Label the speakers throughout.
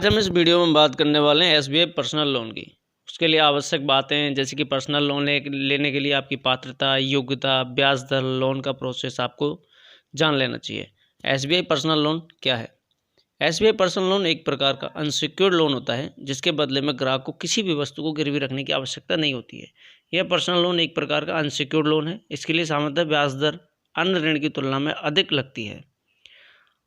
Speaker 1: आज हम इस वीडियो में बात करने वाले हैं एसबीआई पर्सनल लोन की। उसके लिए आवश्यक बातें जैसे कि पर्सनल लोन लेने के लिए आपकी पात्रता, योग्यता, ब्याज दर, लोन का प्रोसेस आपको जान लेना चाहिए। एसबीआई पर्सनल लोन क्या है? एसबीआई पर्सनल लोन एक प्रकार का अनसिक्योर्ड लोन होता है जिसके बदले में ग्राहक को किसी भी वस्तु को गिरवी रखने की आवश्यकता नहीं होती है। यह पर्सनल लोन एक प्रकार का अनसिक्योर्ड लोन है। इसके लिए सामान्यतः ब्याज दर अन्य ऋण की तुलना में अधिक लगती है।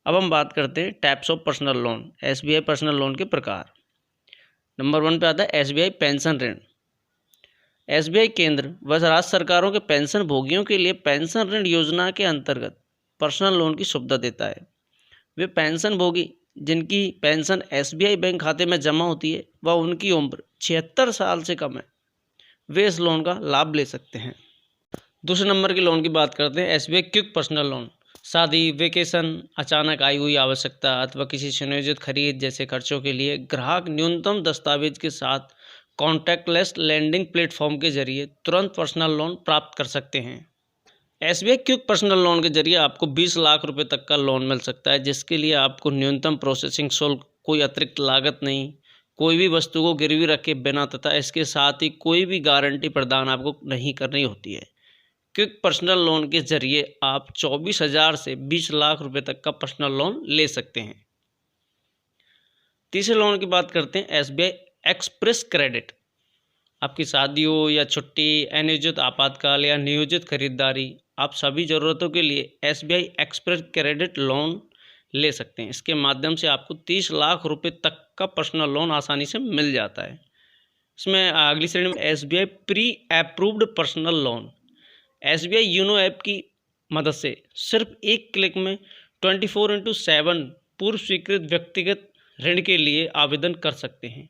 Speaker 1: अब हम बात करते हैं types of personal loan, SBI personal loan के प्रकार। नंबर 1 पे आता है एसबीआई पेंशन ऋण। एसबीआई केंद्र व राज्य सरकारों के पेंशन भोगियों के लिए पेंशन ऋण योजना के अंतर्गत पर्सनल लोन की सुविधा देता है। वे पेंशन भोगी जिनकी पेंशन एसबीआई बैंक खाते में जमा होती है व उनकी उम्र 76 साल से कम है, वे इस लोन का लाभ ले सकते हैं। दूसरे नंबर के लोन की बात करते हैं एसबीआई क्विक पर्सनल लोन। शादी, वेकेशन, अचानक आई हुई आवश्यकता अथवा किसी सुनियोजित खरीद जैसे खर्चों के लिए ग्राहक न्यूनतम दस्तावेज के साथ कॉन्टैक्टलेस लेंडिंग प्लेटफॉर्म के जरिए तुरंत पर्सनल लोन प्राप्त कर सकते हैं। एसबीआई क्विक पर्सनल लोन के जरिए आपको 20 लाख रुपए तक का लोन मिल सकता है, जिसके लिए आपको न्यूनतम प्रोसेसिंग शुल्क, कोई अतिरिक्त लागत नहीं, कोई भी वस्तु को गिरवी रखे बिना तथा इसके साथ ही कोई भी गारंटी प्रदान आपको नहीं करनी होती है। क्विक पर्सनल लोन के जरिए आप 24,000 से 20 लाख रुपए तक का पर्सनल लोन ले सकते हैं। तीसरे लोन की बात करते हैं एसबीआई एक्सप्रेस क्रेडिट। आपकी शादी हो या छुट्टी, अनियोजित आपातकाल या नियोजित खरीदारी, आप सभी ज़रूरतों के लिए एसबीआई एक्सप्रेस क्रेडिट लोन ले सकते हैं। इसके माध्यम से आपको 30 लाख रुपए तक का पर्सनल लोन आसानी से मिल जाता है। इसमें अगली श्रेणी में SBI pre approved personal loan. SBI YONO app की मदद से सिर्फ एक क्लिक में 24/7 पूर्व स्वीकृत व्यक्तिगत ऋण के लिए आवेदन कर सकते हैं।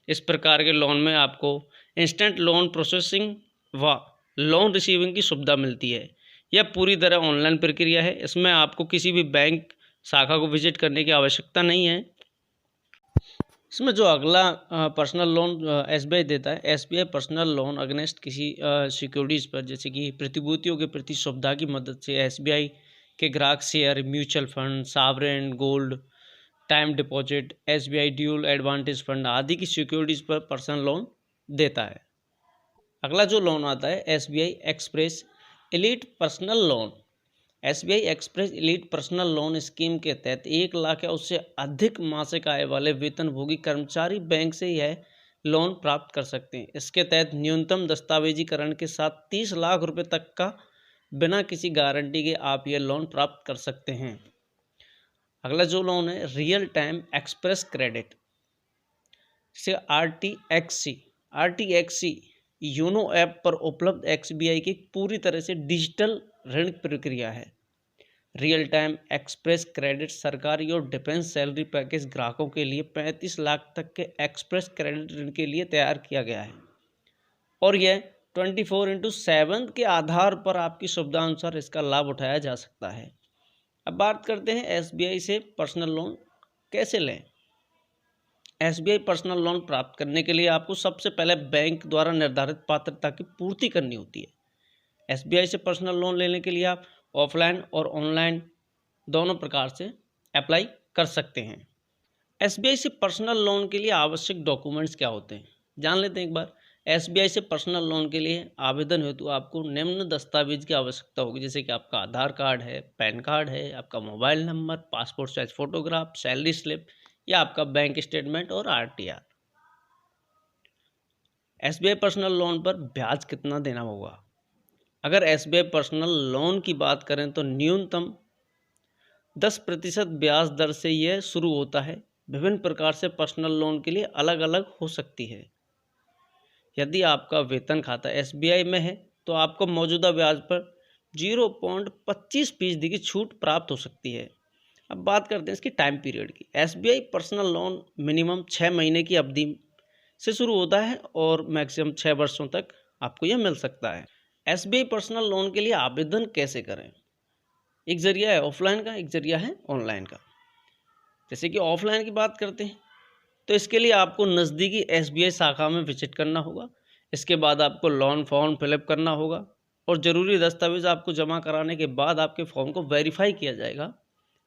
Speaker 1: इस प्रकार के लोन में आपको इंस्टेंट लोन प्रोसेसिंग व लोन रिसीविंग की सुविधा मिलती है। यह पूरी तरह ऑनलाइन प्रक्रिया है। इसमें आपको किसी भी बैंक शाखा को विजिट करने की आवश्यकता नहीं है। इसमें जो अगला पर्सनल लोन एसबीआई देता है, एसबीआई पर्सनल लोन अगेंस्ट किसी सिक्योरिटीज़ पर जैसे कि प्रतिभूतियों के प्रति सुविधा की मदद से एसबीआई के ग्राहक share, mutual fund, sovereign gold, time deposit, SBI dual advantage fund आदि की सिक्योरिटीज़ पर पर्सनल लोन देता है। अगला जो लोन आता है SBI express elite personal loan. SBI express elite personal loan scheme के तहत 1 लाख या उससे अधिक मासिक आय वाले वेतनभोगी कर्मचारी बैंक से यह लोन प्राप्त कर सकते हैं। इसके तहत न्यूनतम दस्तावेजीकरण के साथ 30 लाख रुपए तक का बिना किसी गारंटी के आप यह लोन प्राप्त कर सकते हैं। अगला जो लोन है रियल टाइम एक्सप्रेस क्रेडिट, से आरटीएक्सी यूनो ऐप पर उपलब्ध एसबीआई की पूरी तरह से डिजिटल ऋण प्रक्रिया है। रियल टाइम एक्सप्रेस क्रेडिट सरकारी और डिफेंस सैलरी पैकेज ग्राहकों के लिए 35 लाख तक के एक्सप्रेस क्रेडिट ऋण के लिए तैयार किया गया है और यह 24/7 के आधार पर आपकी सुविधा अनुसार इसका लाभ उठाया जा सकता है। अब बात करते हैं एसबीआई से पर्सनल लोन कैसे लें। एसबीआई पर्सनल लोन प्राप्त करने के लिए आपको सबसे पहले बैंक द्वारा निर्धारित पात्रता की पूर्ति करनी होती है। एसबीआई से पर्सनल लोन लेने के लिए आप ऑफलाइन और ऑनलाइन दोनों प्रकार से अप्लाई कर सकते हैं। एसबीआई से पर्सनल लोन के लिए आवश्यक डॉक्यूमेंट्स क्या होते हैं, जान लेते हैं एक बार। एसबीआई से पर्सनल लोन के लिए आवेदन हेतु आपको निम्न दस्तावेज की आवश्यकता होगी, जैसे कि आपका आधार कार्ड है, पैन कार्ड है, आपका mobile number, passport size photograph, salary slip या आपका बैंक स्टेटमेंट और आरटीआर। एसबीआई पर्सनल लोन पर ब्याज कितना देना होगा? अगर एसबीआई पर्सनल लोन की बात करें तो न्यूनतम 10% ब्याज दर से यह शुरू होता है। विभिन्न प्रकार से पर्सनल लोन के लिए अलग अलग हो सकती है। यदि आपका वेतन खाता एसबीआई में है तो आपको मौजूदा ब्याज पर 0.25% की छूट प्राप्त हो सकती है। अब बात करते हैं इसकी टाइम पीरियड की। एसबीआई पर्सनल लोन मिनिमम 6 महीने की अवधि से शुरू होता है और मैक्सिमम 6 वर्षों तक आपको यह मिल सकता है। एसबीआई पर्सनल लोन के लिए आवेदन कैसे करें? एक जरिया है ऑफलाइन का, एक जरिया है ऑनलाइन का। जैसे कि ऑफलाइन की बात करते हैं तो इसके लिए आपको नज़दीकी एसबीआई शाखा में विजिट करना होगा। इसके बाद आपको लोन फॉर्म फिलअप करना होगा और ज़रूरी दस्तावेज आपको जमा कराने के बाद आपके फॉर्म को वेरीफाई किया जाएगा।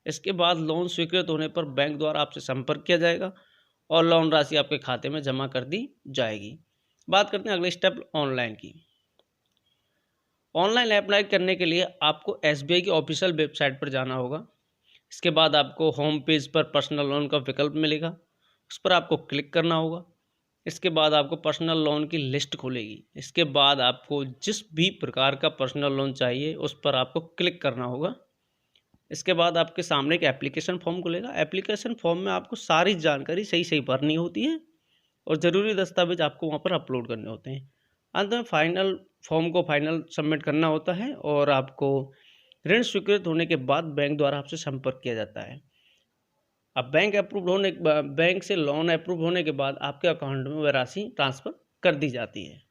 Speaker 1: इसके बाद लोन स्वीकृत होने पर बैंक द्वारा आपसे संपर्क किया जाएगा और लोन राशि आपके खाते में जमा कर दी जाएगी। बात करते हैं अगले स्टेप ऑनलाइन की। ऑनलाइन अप्लाई करने के लिए आपको एसबीआई की ऑफिशियल वेबसाइट पर जाना होगा। इसके बाद आपको होम पेज पर पर्सनल लोन का विकल्प मिलेगा, उस पर आपको क्लिक करना होगा। इसके बाद आपको पर्सनल लोन की लिस्ट खुलेगी। इसके बाद आपको जिस भी प्रकार का पर्सनल लोन चाहिए उस पर आपको क्लिक करना होगा। इसके बाद आपके सामने एक एप्लीकेशन फॉर्म खुलेगा। एप्लीकेशन फॉर्म में आपको सारी जानकारी सही सही भरनी होती है और ज़रूरी दस्तावेज आपको वहाँ पर अपलोड करने होते हैं। अंत में फाइनल फॉर्म को फाइनल सबमिट करना होता है और आपको ऋण स्वीकृत होने के बाद बैंक द्वारा आपसे संपर्क किया जाता है। अब बैंक से लोन अप्रूव होने के बाद आपके अकाउंट में वह राशि ट्रांसफ़र कर दी जाती है।